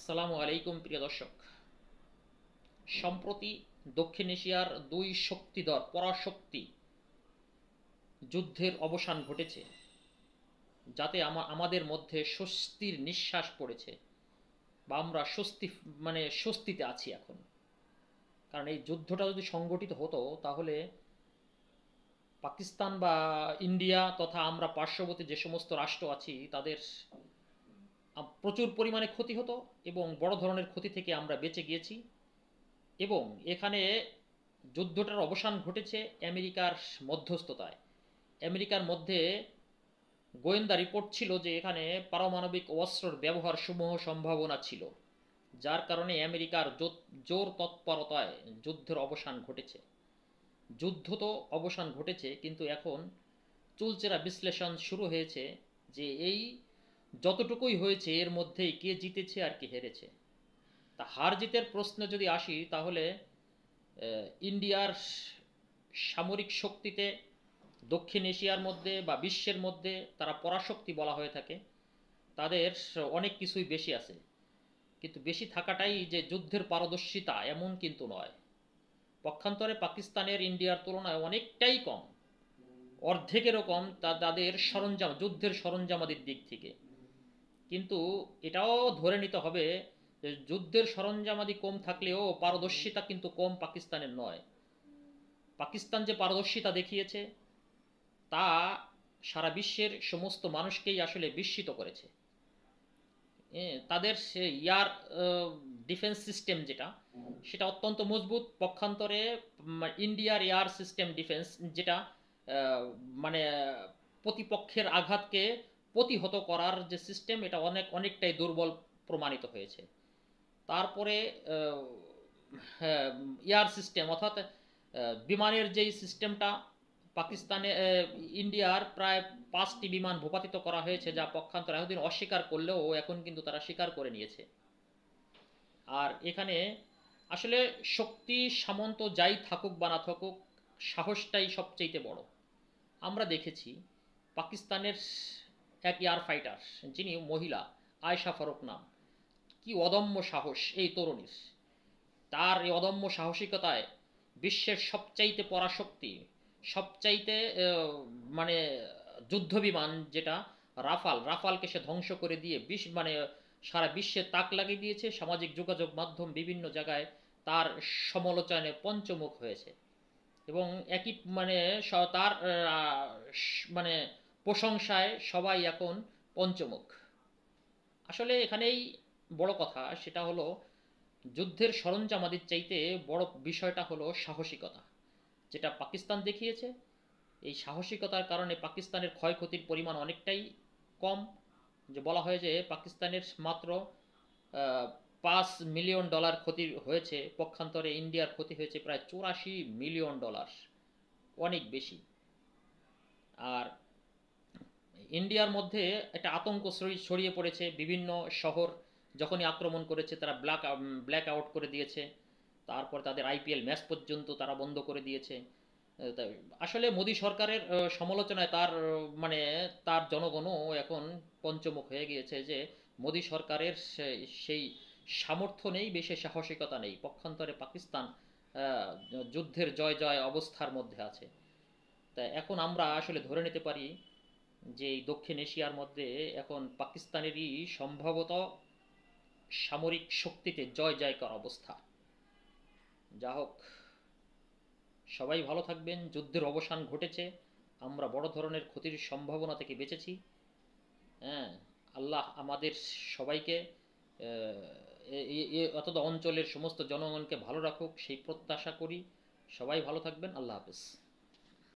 আসসালামু আলাইকুম প্রিয় দর্শক। সম্প্রতি দক্ষিণ এশিয়ার দুই শক্তিধর পরাশক্তি যুদ্ধের অবসান ঘটেছে, যাতে আমাদের মধ্যে স্বস্তির নিঃশ্বাস পড়েছে বা আমরা স্বস্তিতে আছি এখন। কারণ এই যুদ্ধটা যদি সংগঠিত হতো তাহলে পাকিস্তান বা ইন্ডিয়া তথা আমরা পার্শ্ববর্তী যে সমস্ত রাষ্ট্র আছি তাদের প্রচুর পরিমাণে ক্ষতি হতো এবং বড় ধরনের ক্ষতি থেকে আমরা বেঁচে গিয়েছি। এবং এখানে যুদ্ধটার অবসান ঘটেছে আমেরিকার মধ্যস্থতায়। আমেরিকার মধ্যে গোয়েন্দা রিপোর্ট ছিল যে এখানে পারমাণবিক অস্ত্রের ব্যবহার সমূহ সম্ভাবনা ছিল, যার কারণে আমেরিকার জোর তৎপরতায় যুদ্ধের অবসান ঘটেছে। যুদ্ধ তো অবসান ঘটেছে, কিন্তু এখন চুলচেরা বিশ্লেষণ শুরু হয়েছে যে এই যতটুকুই হয়েছে এর মধ্যেই কে জিতেছে আর কে হেরেছে। তা হার জিতের প্রশ্নে যদি আসি তাহলে ইন্ডিয়ার সামরিক শক্তিতে দক্ষিণ এশিয়ার মধ্যে বা বিশ্বের মধ্যে তারা পরাশক্তি বলা হয়ে থাকে, তাদের অনেক কিছুই বেশি আছে। কিন্তু বেশি থাকাটাই যে যুদ্ধের পারদর্শিতা এমন কিন্তু নয়। পক্ষান্তরে পাকিস্তানের ইন্ডিয়ার তুলনায় অনেকটাই কম, অর্ধেকেরও কম তাদের সরঞ্জাম, যুদ্ধের সরঞ্জামাদির দিক থেকে। কিন্তু এটাও ধরে নিতে হবে যে যুদ্ধের সরঞ্জামাদি কম থাকলেও পারদর্শিতা কিন্তু কম পাকিস্তানের নয়। পাকিস্তান যে পারদর্শিতা দেখিয়েছে তা সারা বিশ্বের সমস্ত মানুষকেই আসলে বিস্মিত করেছে। তাদের সে ইয়ার ডিফেন্স সিস্টেম যেটা, সেটা অত্যন্ত মজবুত। পক্ষান্তরে ইন্ডিয়ার এয়ার সিস্টেম ডিফেন্স যেটা মানে প্রতিপক্ষের আঘাতকে প্রতিহত করার যে সিস্টেম, এটা অনেকটাই দুর্বল প্রমাণিত হয়েছে। তারপরে হ্যাঁ, এয়ার সিস্টেম অর্থাৎ বিমানের যেই সিস্টেমটা পাকিস্তানে ইন্ডিয়ার প্রায় 5টি বিমান ভূপাতিত করা হয়েছে, যা পক্ষান্তর এতদিন অস্বীকার করলেও এখন কিন্তু তারা স্বীকার করে নিয়েছে। আর এখানে আসলে শক্তি সামন্ত যাই থাকুক বা না থাকুক, সাহসটাই সবচেয়ে বড়। আমরা দেখেছি পাকিস্তানের এক এয়ার ফাইটার, যিনি মহিলা, আয়েশা ফারুক নাম, কি অদম্য সাহস এই তরুণীর। তার এই অদম্য সাহসিকতায় বিশ্বের সবচাইতে পরাশক্তি, সবচাইতে মানে যুদ্ধবিমান যেটা রাফালকে সে ধ্বংস করে দিয়ে সারা বিশ্বে তাক লাগিয়ে দিয়েছে। সামাজিক যোগাযোগ মাধ্যম বিভিন্ন জায়গায় তার সমালোচনায় পঞ্চমুখ হয়েছে এবং একই তার মানে প্রশংসায় সবাই এখন পঞ্চমুখ। আসলে এখানেই বড় কথা সেটা হলো, যুদ্ধের সরঞ্জামাদির চাইতে বড় বিষয়টা হলো সাহসিকতা, যেটা পাকিস্তান দেখিয়েছে। এই সাহসিকতার কারণে পাকিস্তানের ক্ষয়ক্ষতির পরিমাণ অনেকটাই কম। যে বলা হয় যে পাকিস্তানের মাত্র 5 মিলিয়ন ডলার ক্ষতি হয়েছে, পক্ষান্তরে ইন্ডিয়ার ক্ষতি হয়েছে প্রায় 84 মিলিয়ন ডলার, অনেক বেশি। আর ইন্ডিয়ার মধ্যে একটা আতঙ্ক ছড়িয়ে পড়েছে। বিভিন্ন শহর যখনই আক্রমণ করেছে তারা ব্ল্যাক আউট করে দিয়েছে। তারপর তাদের আইপিএল ম্যাচ পর্যন্ত তারা বন্ধ করে দিয়েছে। আসলে মোদী সরকারের সমালোচনায় তার জনগণও এখন পঞ্চমুখ হয়ে গিয়েছে যে মোদী সরকারের সেই সামর্থ্য নেই, বেশি সাহসিকতা নেই। পক্ষান্তরে পাকিস্তান যুদ্ধের জয় জয় অবস্থার মধ্যে আছে। তাই এখন আমরা আসলে ধরে নিতে পারি যে এই দক্ষিণ এশিয়ার মধ্যে এখন পাকিস্তানেরই সম্ভবত সামরিক শক্তিতে জয় জয়কার অবস্থা। যা হোক, সবাই ভালো থাকবেন। যুদ্ধের অবসান ঘটেছে, আমরা বড় ধরনের ক্ষতির সম্ভাবনা থেকে বেঁচেছি। হ্যাঁ, আল্লাহ আমাদের সবাইকে অন্তত অঞ্চলের সমস্ত জনগণকে ভালো রাখুক, সেই প্রত্যাশা করি। সবাই ভালো থাকবেন। আল্লাহ হাফেজ।